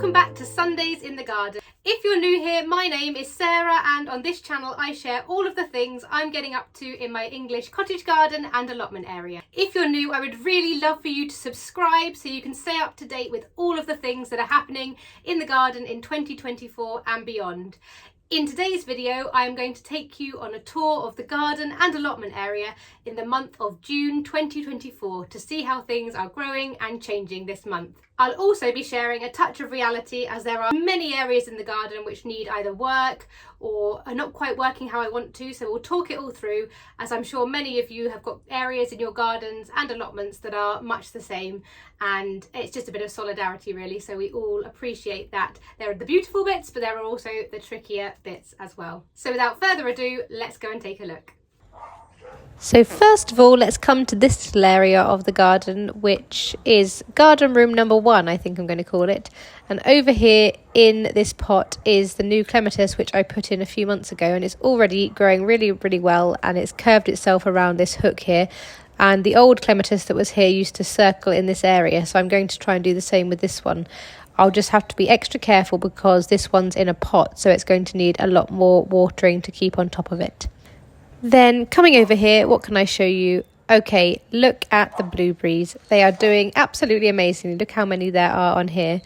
welcome back to Sundays in the Garden. If you're new here, my name is Sarah and on this channel I share all of the things I'm getting up to in my English cottage garden and allotment area. If you're new, I would really love for you to subscribe so you can stay up to date with all of the things that are happening in the garden in 2024 and beyond. In today's video, I am going to take you on a tour of the garden and allotment area in the month of June 2024 to see how things are growing and changing this month. I'll also be sharing a touch of reality as there are many areas in the garden which need either work or are not quite working how I want to, so we'll talk it all through, as I'm sure many of you have got areas in your gardens and allotments that are much the same, and it's just a bit of solidarity really, so we all appreciate that. There are the beautiful bits, but there are also the trickier bits as well. So without further ado, let's go and take a look. So first of all, let's come to this little area of the garden, which is garden room number 1, I think I'm going to call it. And over here in this pot is the new clematis, which I put in a few months ago, and it's already growing really, really well, and it's curved itself around this hook here. And the old clematis that was here used to circle in this area, so I'm going to try and do the same with this one. I'll just have to be extra careful because this one's in a pot, so it's going to need a lot more watering to keep on top of it. Then coming over here, what can I show you? Okay, look at the blueberries. They are doing absolutely amazingly. Look how many there are on here.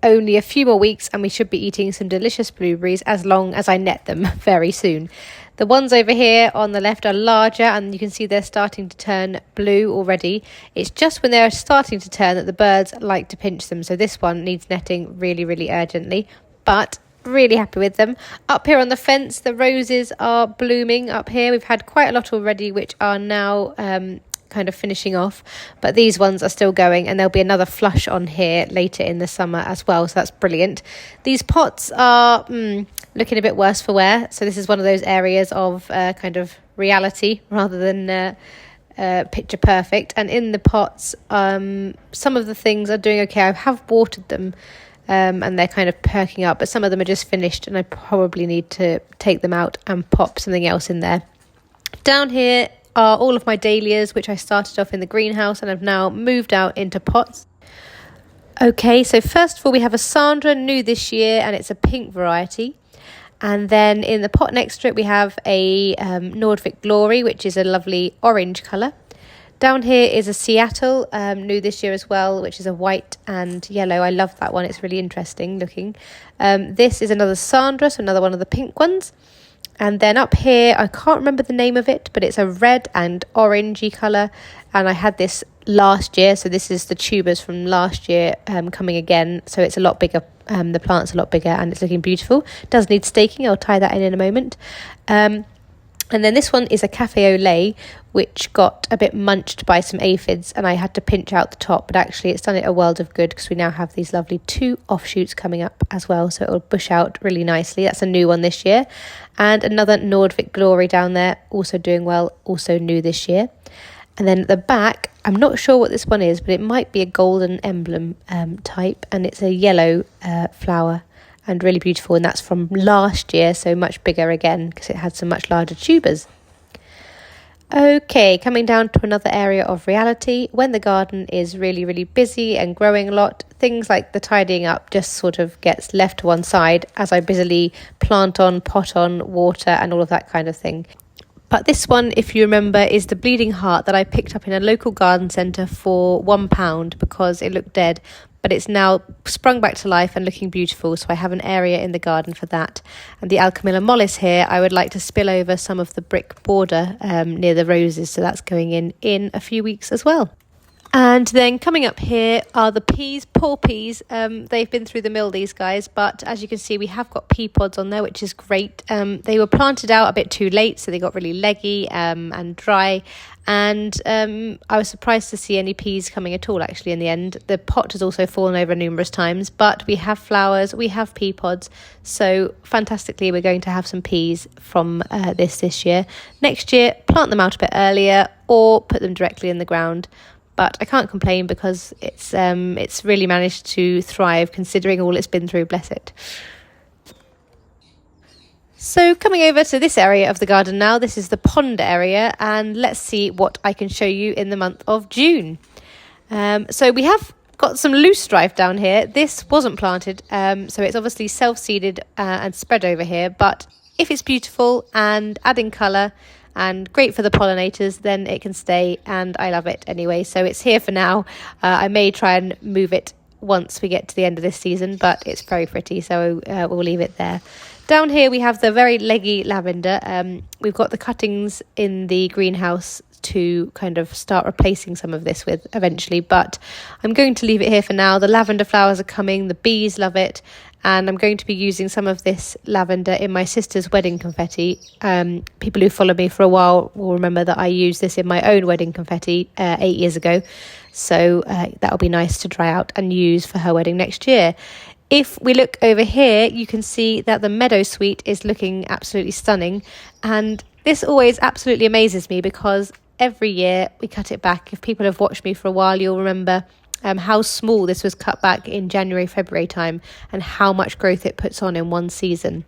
Only a few more weeks and we should be eating some delicious blueberries as long as I net them very soon. The ones over here on the left are larger and you can see they're starting to turn blue already. It's just when they're starting to turn that the birds like to pinch them. So this one needs netting really, really urgently, but really happy with them. Up here on the fence, the roses are blooming up here. We've had quite a lot already which are now kind of finishing off, but these ones are still going, and there'll be another flush on here later in the summer as well, so that's brilliant. These pots are looking a bit worse for wear, so this is one of those areas of kind of reality rather than picture perfect. And in the pots, some of the things are doing okay. I have watered them and they're kind of perking up, but some of them are just finished and I probably need to take them out and pop something else in there. Down here are all of my dahlias, which I started off in the greenhouse and have now moved out into pots. Okay, so first of all we have a Sandra, new this year, and it's a pink variety. And then in the pot next to it we have a Nordic Glory, which is a lovely orange colour. Down here is a Seattle, new this year as well, which is a white and yellow. I love that one. It's really interesting looking. This is another Sandra, so another one of the pink ones. And then up here, I can't remember the name of it, but it's a red and orangey colour. And I had this last year, so this is the tubers from last year coming again. So it's a lot bigger, the plant's a lot bigger and it's looking beautiful. It does need staking, I'll tie that in a moment. And then this one is a cafe au lait, which got a bit munched by some aphids and I had to pinch out the top, but actually it's done it a world of good because we now have these lovely 2 offshoots coming up as well, so it'll bush out really nicely. That's a new one this year. And another Nordic Glory down there, also doing well, also new this year. And then at the back, I'm not sure what this one is, but it might be a golden emblem type, and it's a yellow flower. And really beautiful, and that's from last year, so much bigger again because it had some much larger tubers. Okay, coming down to another area of reality. When the garden is really, really busy and growing a lot, things like the tidying up just sort of gets left to one side as I busily plant on, pot on, water and all of that kind of thing. But this one, if you remember, is the bleeding heart that I picked up in a local garden centre for £1 because it looked dead. But it's now sprung back to life and looking beautiful, so I have an area in the garden for that. And the Alchemilla mollis here, I would like to spill over some of the brick border near the roses, so that's going in a few weeks as well. And then coming up here are the peas, poor peas. They've been through the mill, these guys, but as you can see, we have got pea pods on there, which is great. They were planted out a bit too late, so they got really leggy and dry. And I was surprised to see any peas coming at all, actually, in the end. The pot has also fallen over numerous times, but we have flowers, we have pea pods, so fantastically we're going to have some peas from this year. Next year, plant them out a bit earlier or put them directly in the ground. But I can't complain because it's really managed to thrive considering all it's been through, bless it. So coming over to this area of the garden now, this is the pond area, and let's see what I can show you in the month of June. So we have got some loose strife down here. This wasn't planted, so it's obviously self-seeded and spread over here, but if it's beautiful and adding colour and great for the pollinators, then it can stay, and I love it anyway. So it's here for now. I may try and move it once we get to the end of this season, but it's very pretty, so we'll leave it there. Down here we have the very leggy lavender. We've got the cuttings in the greenhouse to kind of start replacing some of this with eventually, but I'm going to leave it here for now. The lavender flowers are coming, the bees love it, and I'm going to be using some of this lavender in my sister's wedding confetti. People who follow me for a while will remember that I used this in my own wedding confetti 8 years ago, so that'll be nice to dry out and use for her wedding next year. If we look over here, you can see that the meadow sweet is looking absolutely stunning, and this always absolutely amazes me because every year we cut it back. If people have watched me for a while, you'll remember how small this was cut back in January, February time, and how much growth it puts on in one season.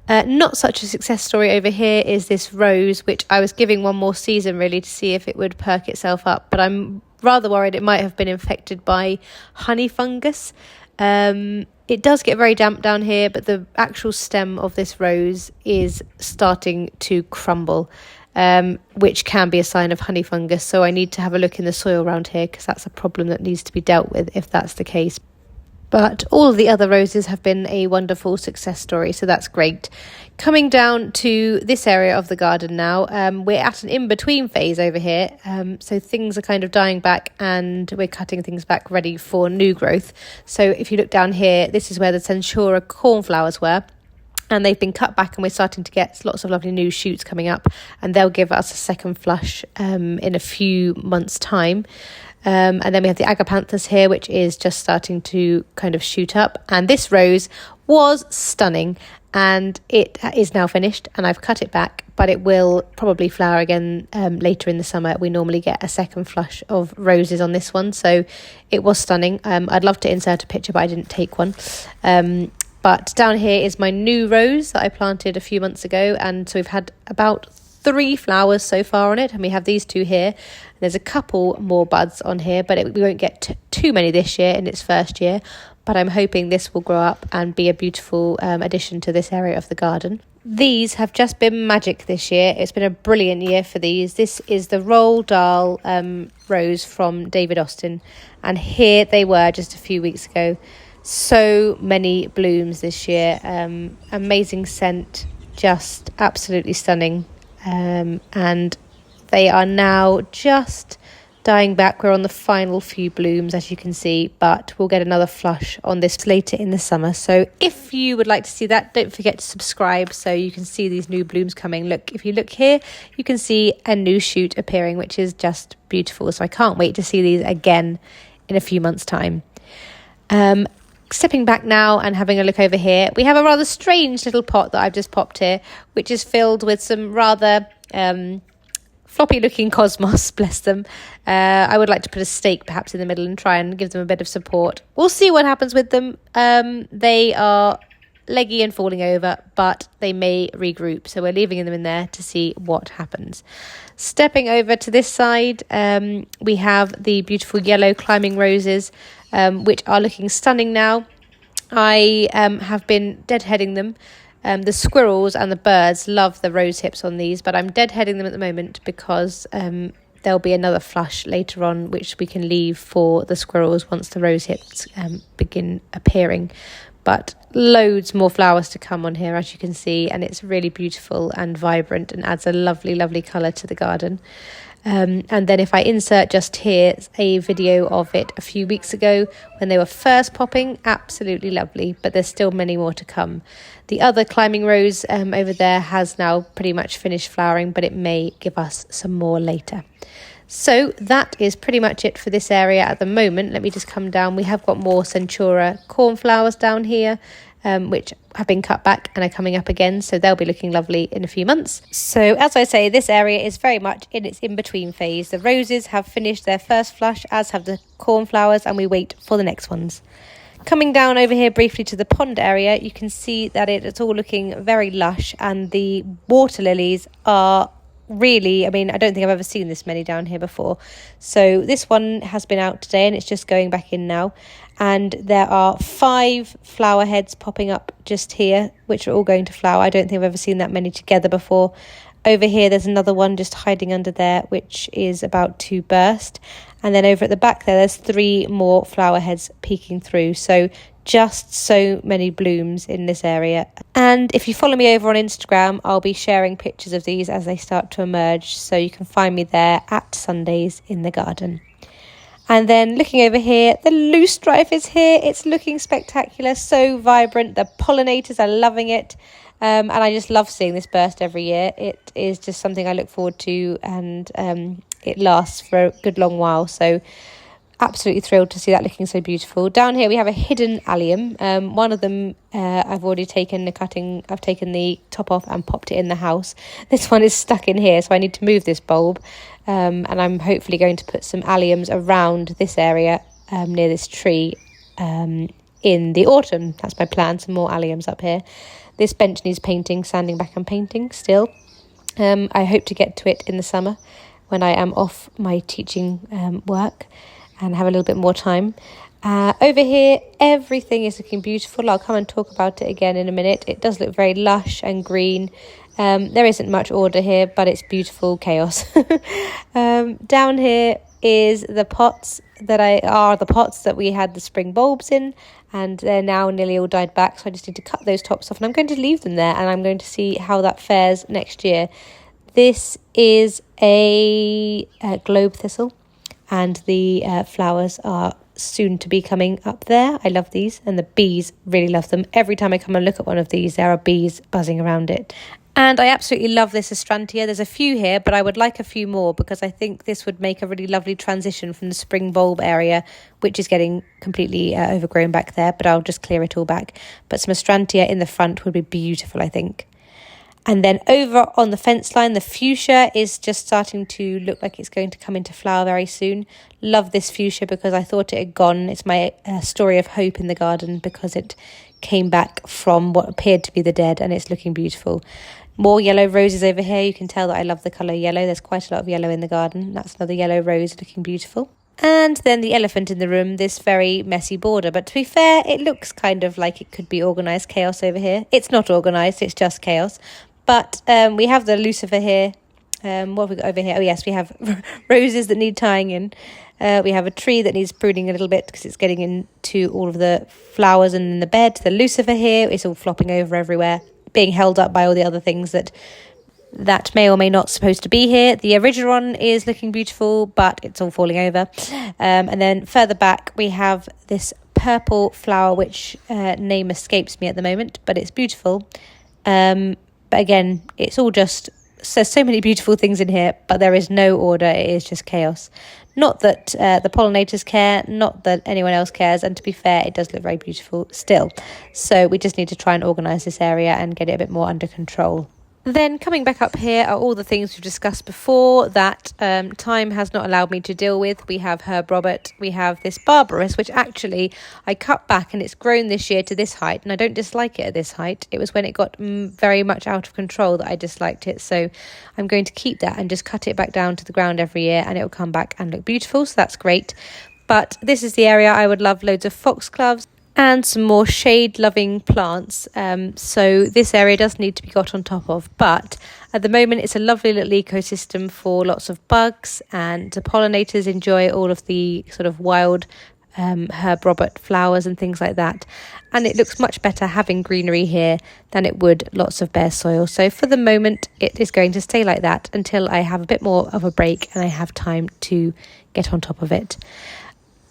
Not such a success story over here is this rose, which I was giving one more season really to see if it would perk itself up, but I'm rather worried it might have been infected by honey fungus. It does get very damp down here, but the actual stem of this rose is starting to crumble, which can be a sign of honey fungus. So I need to have a look in the soil around here because that's a problem that needs to be dealt with if that's the case. But all of the other roses have been a wonderful success story, so that's great. Coming down to this area of the garden now, we're at an in-between phase over here, so things are kind of dying back and we're cutting things back ready for new growth. So if you look down here, this is where the Censura cornflowers were, and they've been cut back and we're starting to get lots of lovely new shoots coming up, and they'll give us a second flush in a few months' time. And then we have the agapanthus here, which is just starting to kind of shoot up. And this rose was stunning, and it is now finished, and I've cut it back, but it will probably flower again later in the summer. We normally get a second flush of roses on this one, so it was stunning. I'd love to insert a picture, but I didn't take one. But down here is my new rose that I planted a few months ago, and so we've had about 3 flowers so far on it, and we have these 2 here. There's a couple more buds on here, but we won't get too many this year in its first year, but I'm hoping this will grow up and be a beautiful addition to this area of the garden. These have just been magic this year. It's been a brilliant year for these. This is the Roald Dahl rose from David Austin, and here they were just a few weeks ago. So many blooms this year, amazing scent, just absolutely stunning. And they are now just dying back. We're on the final few blooms, as you can see, but we'll get another flush on this later in the summer. So if you would like to see that, don't forget to subscribe so you can see these new blooms coming. Look, if you look here, you can see a new shoot appearing, which is just beautiful. So I can't wait to see these again in a few months' time. Stepping back now and having a look over here, we have a rather strange little pot that I've just popped here, which is filled with some rather floppy looking cosmos, bless them. I would like to put a stake perhaps in the middle and try and give them a bit of support. We'll see what happens with them. They are leggy and falling over, but they may regroup, so we're leaving them in there to see what happens. Stepping over to this side, we have the beautiful yellow climbing roses, which are looking stunning now. I have been deadheading them. The squirrels and the birds love the rose hips on these, but I'm deadheading them at the moment because there'll be another flush later on which we can leave for the squirrels once the rose hips begin appearing. But loads more flowers to come on here, as you can see, and it's really beautiful and vibrant and adds a lovely, lovely colour to the garden. And then if I insert just here a video of it a few weeks ago when they were first popping, absolutely lovely, but there's still many more to come. The other climbing rose over there has now pretty much finished flowering, but it may give us some more later. So that is pretty much it for this area at the moment. Let me just come down. We have got more Censura cornflowers down here, which have been cut back and are coming up again, so they'll be looking lovely in a few months. So as I say, this area is very much in its in-between phase. The roses have finished their first flush, as have the cornflowers, and we wait for the next ones. Coming down over here briefly to the pond area, you can see that it's all looking very lush, and the water lilies are really, I mean, I don't think I've ever seen this many down here before. So this one has been out today and it's just going back in now. And there are 5 flower heads popping up just here, which are all going to flower. I don't think I've ever seen that many together before. Over here, there's another one just hiding under there, which is about to burst. And then over at the back there's 3 more flower heads peeking through. So just so many blooms in this area. And if you follow me over on Instagram, I'll be sharing pictures of these as they start to emerge. So you can find me there at Sundays in the garden. And then looking over here, the loosestrife is here. It's looking spectacular, so vibrant. The pollinators are loving it. And I just love seeing this burst every year. It is just something I look forward to, and it lasts for a good long while. So absolutely thrilled to see that looking so beautiful. Down here we have a hidden allium. One of them I've already taken the cutting. I've taken the top off and popped it in the house. This one is stuck in here, so I need to move this bulb. And I'm hopefully going to put some alliums around this area near this tree in the autumn. That's my plan, some more alliums up here. This bench needs painting, sanding back and painting still. I hope to get to it in the summer when I am off my teaching work and have a little bit more time. Over here, everything is looking beautiful. I'll come and talk about it again in a minute. It does look very lush and green. There isn't much order here, but it's beautiful chaos. Down here is the pots that we had the spring bulbs in, and they're now nearly all died back, so I just need to cut those tops off, and I'm going to leave them there, and I'm going to see how that fares next year. This is a globe thistle, and the flowers are soon to be coming up there. I love these, and the bees really love them. Every time I come and look at one of these, there are bees buzzing around it. And I absolutely love this astrantia. There's a few here, but I would like a few more because I think this would make a really lovely transition from the spring bulb area, which is getting completely overgrown back there, but I'll just clear it all back. But some astrantia in the front would be beautiful, I think. And then over on the fence line, the fuchsia is just starting to look like it's going to come into flower very soon. Love this fuchsia because I thought it had gone. It's my story of hope in the garden because it came back from what appeared to be the dead, and it's looking beautiful. More yellow roses over here. You can tell that I love the colour yellow. There's quite a lot of yellow in the garden. That's another yellow rose looking beautiful. And then the elephant in the room, this very messy border. But to be fair, it looks kind of like it could be organised chaos over here. It's not organised, it's just chaos. But we have the lucifer here. What have we got over here? Oh yes, we have roses that need tying in. We have a tree that needs pruning a little bit because it's getting into all of the flowers and in the bed. The lucifer here is all flopping over everywhere, being held up by all the other things that may or may not supposed to be here. The Erigeron is looking beautiful, but it's all falling over. And then further back, we have this purple flower, which name escapes me at the moment, but it's beautiful. But again, it's all just, there's so many beautiful things in here, but there is no order. It is just chaos. Not that the pollinators care, not that anyone else cares, and to be fair, it does look very beautiful still. So we just need to try and organise this area and get it a bit more under control. Then coming back up here are all the things we've discussed before that time has not allowed me to deal with. We have Herb Robert, we have this Barbarous, which actually I cut back and it's grown this year to this height, and I don't dislike it at this height. It was when it got very much out of control that I disliked it, so I'm going to keep that and just cut it back down to the ground every year, and it'll come back and look beautiful, so that's great. But this is the area I would love loads of foxgloves and some more shade-loving plants. So this area does need to be got on top of, but at the moment it's a lovely little ecosystem for lots of bugs, and the pollinators enjoy all of the sort of wild Herb Robert flowers and things like that, and it looks much better having greenery here than it would lots of bare soil. So for the moment it is going to stay like that until I have a bit more of a break and I have time to get on top of it.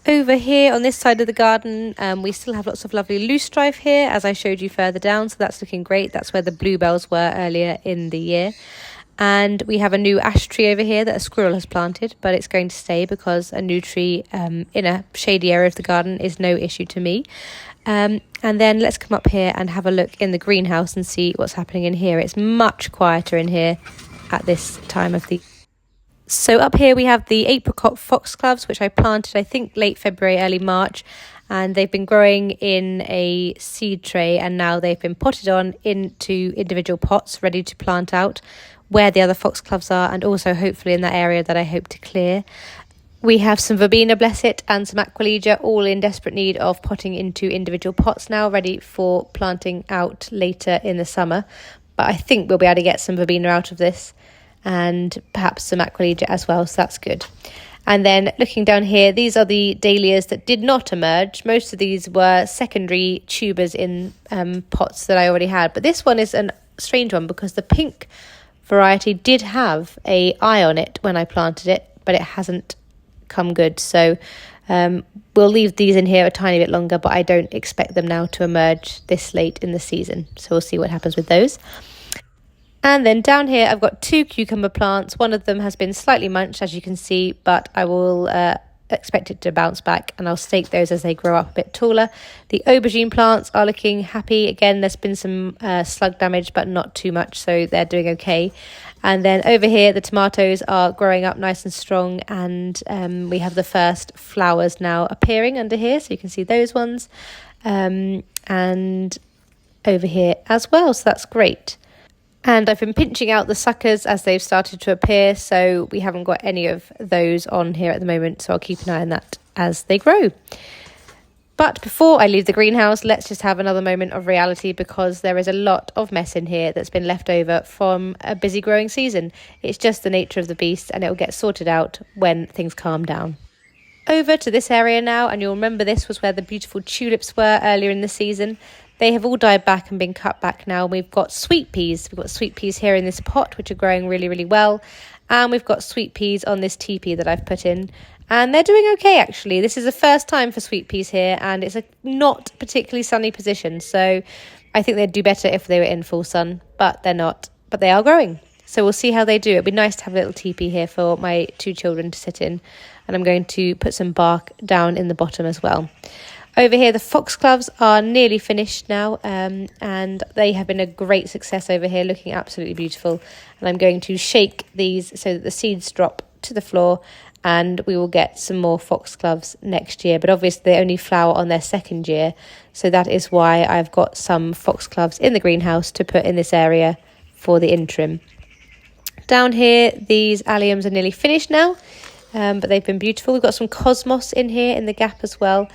Over here on this side of the garden, we still have lots of lovely loosestrife here, as I showed you further down, so that's looking great. That's where the bluebells were earlier in the year. And we have a new ash tree over here that a squirrel has planted, but it's going to stay because a new tree in a shady area of the garden is no issue to me. And then let's come up here and have a look in the greenhouse and see what's happening in here. It's much quieter in here at this time of the So up here we have the apricot foxgloves, which I planted I think late February, early March, and they've been growing in a seed tray, and now they've been potted on into individual pots ready to plant out. where the other foxgloves are, and also hopefully in that area that I hope to clear. We have some verbena, bless it, and some aquilegia, all in desperate need of potting into individual pots now, ready for planting out later in the summer. But I think we'll be able to get some verbena out of this, and perhaps some aquilegia as well, so that's good. And then looking down here, these are the dahlias that did not emerge. Most of these were secondary tubers in pots that I already had. But this one is a strange one because the pink variety did have an eye on it when I planted it, but it hasn't come good. So we'll leave these in here a tiny bit longer, but I don't expect them now to emerge this late in the season. So we'll see what happens with those. And then down here, I've got 2 cucumber plants. One of them has been slightly munched, as you can see, but I will expect it to bounce back, and I'll stake those as they grow up a bit taller. The aubergine plants are looking happy. Again, there's been some slug damage, but not too much, so they're doing okay. And then over here, the tomatoes are growing up nice and strong, and we have the first flowers now appearing under here, so you can see those ones. And over here as well, so that's great. And I've been pinching out the suckers as they've started to appear, so we haven't got any of those on here at the moment, so I'll keep an eye on that as they grow. But before I leave the greenhouse, let's just have another moment of reality, because there is a lot of mess in here that's been left over from a busy growing season. It's just the nature of the beast, and it will get sorted out when things calm down. Over to this area now, and you'll remember this was where the beautiful tulips were earlier in the season. They have all died back and been cut back now. We've got sweet peas. We've got sweet peas here in this pot, which are growing really, really well. And we've got sweet peas on this teepee that I've put in. And they're doing okay, actually. This is the first time for sweet peas here, and it's a not particularly sunny position. So I think they'd do better if they were in full sun, but they're not. But they are growing. So we'll see how they do. It'd be nice to have a little teepee here for my 2 children to sit in. And I'm going to put some bark down in the bottom as well. Over here, the foxgloves are nearly finished now, and they have been a great success over here, looking absolutely beautiful. And I'm going to shake these so that the seeds drop to the floor, and we will get some more foxgloves next year. But obviously, they only flower on their 2nd year, so that is why I've got some foxgloves in the greenhouse to put in this area for the interim. Down here, these alliums are nearly finished now. But they've been beautiful. We've got some cosmos in here in the gap as well.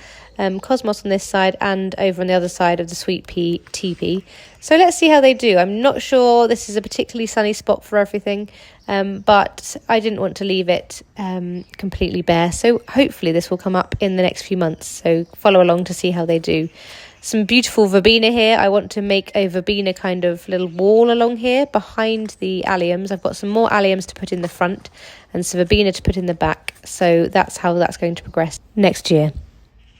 Cosmos on this side and over on the other side of the sweet pea teepee. So let's see how they do. I'm not sure this is a particularly sunny spot for everything, but I didn't want to leave it completely bare. So hopefully this will come up in the next few months. So follow along to see how they do. Some beautiful verbena here. I want to make a verbena kind of little wall along here behind the alliums. I've got some more alliums to put in the front and some verbena to put in the back. So that's how that's going to progress next year.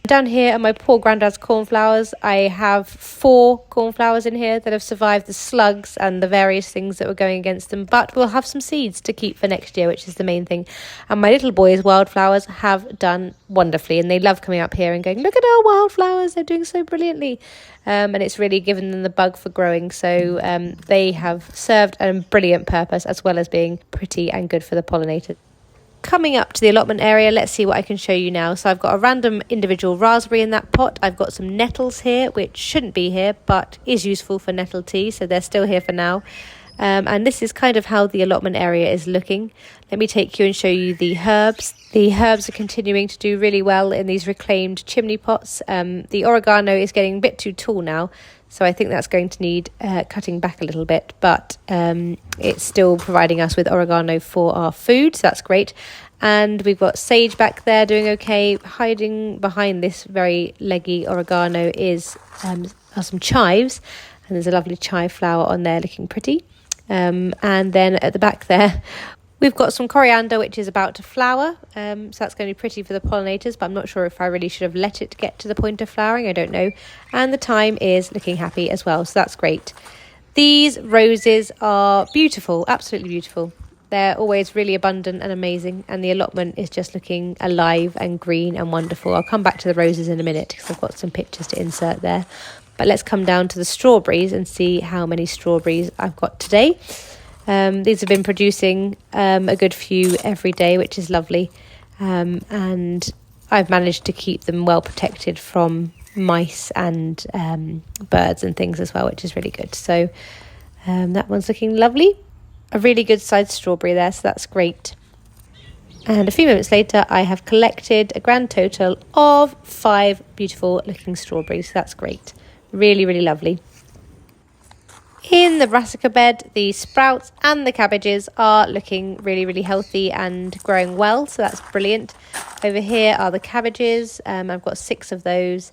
Down here are my poor granddad's cornflowers. I have 4 cornflowers in here that have survived the slugs and the various things that were going against them, but we'll have some seeds to keep for next year, which is the main thing. And my little boys' wildflowers have done wonderfully, and they love coming up here and going, look at our wildflowers, they're doing so brilliantly. And it's really given them the bug for growing, so they have served a brilliant purpose, as well as being pretty and good for the pollinators. Coming up to the allotment area, let's see what I can show you now. So I've got a random individual raspberry in that pot. I've got some nettles here, which shouldn't be here, but is useful for nettle tea. So they're still here for now. And this is kind of how the allotment area is looking. Let me take you and show you the herbs. The herbs are continuing to do really well in these reclaimed chimney pots. The oregano is getting a bit too tall now, so I think that's going to need cutting back a little bit, but it's still providing us with oregano for our food, so that's great. And we've got sage back there doing okay. Hiding behind this very leggy oregano are some chives, and there's a lovely chive flower on there looking pretty. And then at the back there, we've got some coriander, which is about to flower. So that's going to be pretty for the pollinators, but I'm not sure if I really should have let it get to the point of flowering. I don't know. And the thyme is looking happy as well, so that's great. These roses are beautiful, absolutely beautiful. They're always really abundant and amazing, and the allotment is just looking alive and green and wonderful. I'll come back to the roses in a minute because I've got some pictures to insert there. But let's come down to the strawberries and see how many strawberries I've got today. These have been producing a good few every day, which is lovely. And I've managed to keep them well protected from mice and birds and things as well, which is really good. So that one's looking lovely. a really good sized strawberry there, so that's great. And a few moments later, I have collected a grand total of 5 beautiful looking strawberries. So that's great. Really, really lovely. In the brassica bed, the sprouts and the cabbages are looking really, really healthy and growing well. So that's brilliant. Over here are the cabbages. I've got 6 of those.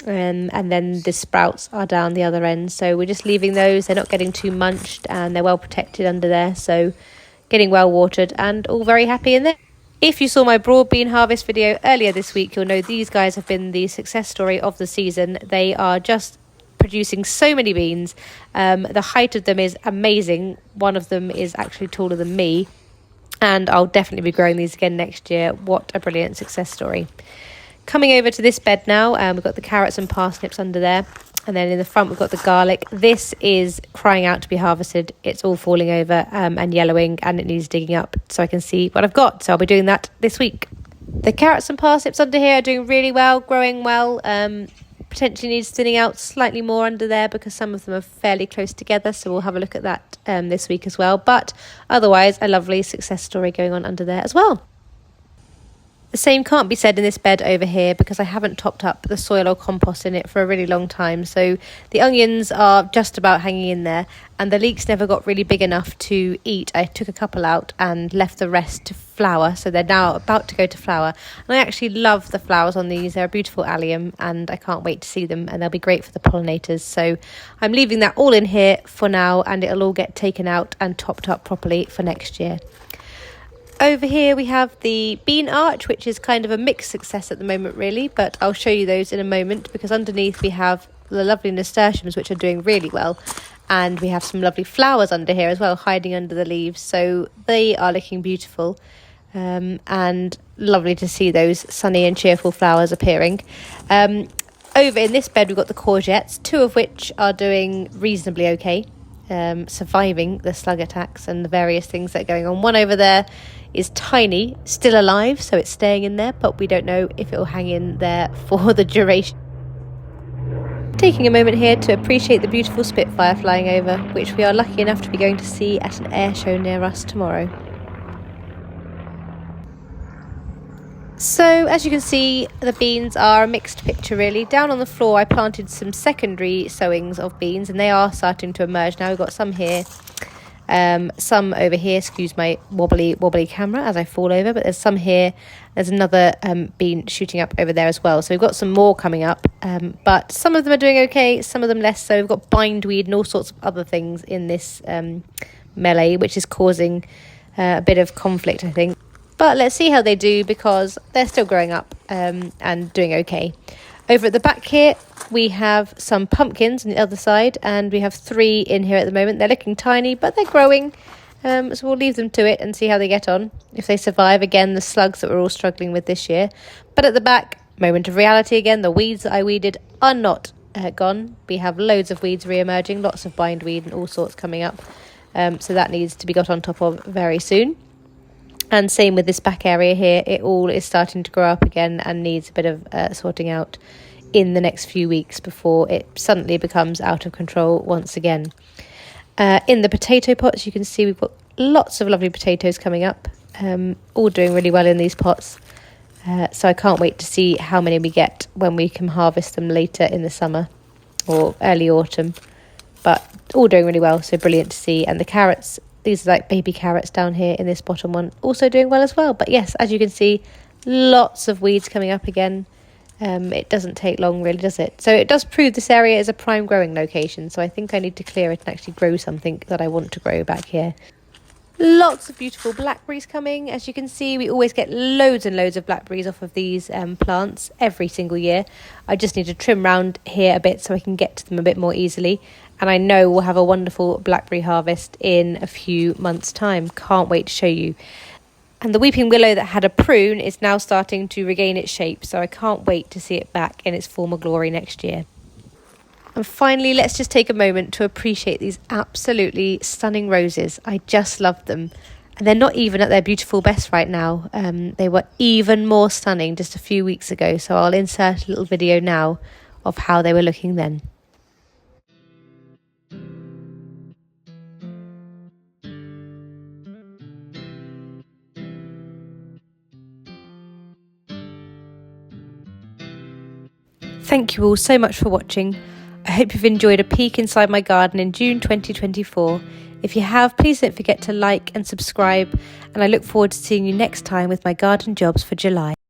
And then the sprouts are down the other end. So we're just leaving those. They're not getting too munched and they're well protected under there. So getting well watered and all very happy in there. If you saw my broad bean harvest video earlier this week, you'll know these guys have been the success story of the season. They are just producing so many beans. The height of them is amazing. One of them is actually taller than me, and I'll definitely be growing these again next year. What a brilliant success story. Coming over to this bed now, we've got the carrots and parsnips under there. And then in the front, we've got the garlic. This is crying out to be harvested. It's all falling over and yellowing, and it needs digging up so I can see what I've got. So I'll be doing that this week. The carrots and parsnips under here are doing really well, growing well. Potentially needs thinning out slightly more under there because some of them are fairly close together. So we'll have a look at that this week as well. But otherwise, a lovely success story going on under there as well. The same can't be said in this bed over here because I haven't topped up the soil or compost in it for a really long time. So the onions are just about hanging in there, and the leeks never got really big enough to eat. I took a couple out and left the rest to flower. So they're now about to go to flower. And I actually love the flowers on these. They're a beautiful allium and I can't wait to see them, and they'll be great for the pollinators. So I'm leaving that all in here for now, and it'll all get taken out and topped up properly for next year. Over here we have the bean arch, which is kind of a mixed success at the moment really, but I'll show you those in a moment because underneath we have the lovely nasturtiums, which are doing really well, and we have some lovely flowers under here as well, hiding under the leaves, so they are looking beautiful, and lovely to see those sunny and cheerful flowers appearing. Over in this bed we've got the courgettes, 2 of which are doing reasonably okay, surviving the slug attacks and the various things that are going on. One over there is tiny, still alive, so it's staying in there, but we don't know if it will hang in there for the duration. Taking a moment here to appreciate the beautiful Spitfire flying over, which we are lucky enough to be going to see at an air show near us tomorrow. So as you can see, the beans are a mixed picture really. Down on the floor I planted some secondary sowings of beans, and they are starting to emerge now. We've got some here, some over here, excuse my wobbly camera as I fall over, but there's some here. There's another bean shooting up over there as well, so we've got some more coming up, but some of them are doing okay, some of them less so. We've got bindweed and all sorts of other things in this melee, which is causing a bit of conflict, I think. But let's see how they do because they're still growing up and doing okay. Over at the back here, we have some pumpkins on the other side, and we have 3 in here at the moment. They're looking tiny, but they're growing. So we'll leave them to it and see how they get on. If they survive, again, the slugs that we're all struggling with this year. But at the back, moment of reality again. The weeds that I weeded are not gone. We have loads of weeds re-emerging, lots of bindweed and all sorts coming up. So that needs to be got on top of very soon. And same with this back area here, it all is starting to grow up again and needs a bit of sorting out in the next few weeks before it suddenly becomes out of control once again. In the potato pots, you can see we've got lots of lovely potatoes coming up, all doing really well in these pots. So I can't wait to see how many we get when we can harvest them later in the summer or early autumn. But all doing really well, so brilliant to see. And the carrots, these are like baby carrots down here in this bottom one, also doing well as well. But yes, as you can see, lots of weeds coming up again. It doesn't take long really, does it? So it does prove this area is a prime growing location. So I think I need to clear it and actually grow something that I want to grow back here. Lots of beautiful blackberries coming. As you can see, we always get loads and loads of blackberries off of these plants every single year. I just need to trim round here a bit so I can get to them a bit more easily. And I know we'll have a wonderful blackberry harvest in a few months' time. Can't wait to show you. And the weeping willow that had a prune is now starting to regain its shape. So I can't wait to see it back in its former glory next year. And finally, let's just take a moment to appreciate these absolutely stunning roses. I just love them. And they're not even at their beautiful best right now. They were even more stunning just a few weeks ago. So I'll insert a little video now of how they were looking then. Thank you all so much for watching. I hope you've enjoyed a peek inside my garden in June 2024. If you have, please don't forget to like and subscribe, and I look forward to seeing you next time with my garden jobs for July.